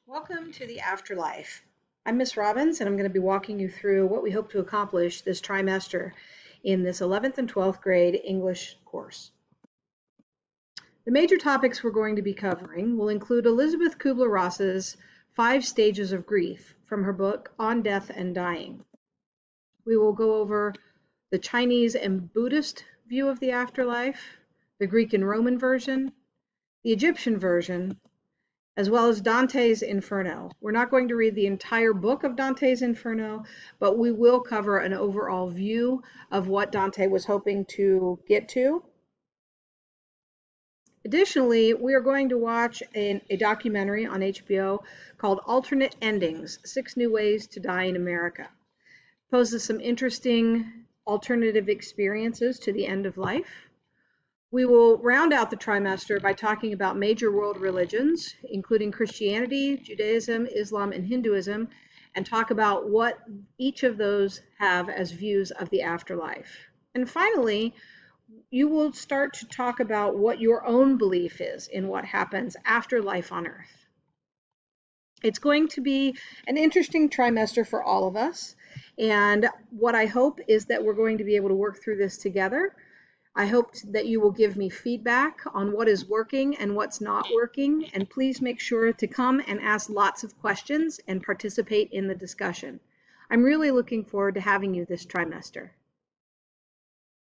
Welcome to the Afterlife. I'm Miss Robbins, and I'm going to be walking you through what we hope to accomplish this trimester in this 11th and 12th grade English course. The major topics we're going to be covering will include Elizabeth Kubler-Ross's 5 Stages of Grief from her book On Death and Dying. We will go over the Chinese and Buddhist view of the afterlife, the Greek and Roman version, the Egyptian version, as well as Dante's Inferno. We're not going to read the entire book of Dante's Inferno, but we will cover an overall view of what Dante was hoping to get to. Additionally, we are going to watch a documentary on HBO called Alternate Endings, 6 New Ways to Die in America. It poses some interesting alternative experiences to the end of life. We will round out the trimester by talking about major world religions, including Christianity, Judaism, Islam, and Hinduism, and talk about what each of those have as views of the afterlife. And finally, you will start to talk about what your own belief is in what happens after life on Earth. It's going to be an interesting trimester for all of us, and what I hope is that we're going to be able to work through this together. I hope that you will give me feedback on what is working and what's not working, and please make sure to come and ask lots of questions and participate in the discussion. I'm really looking forward to having you this trimester.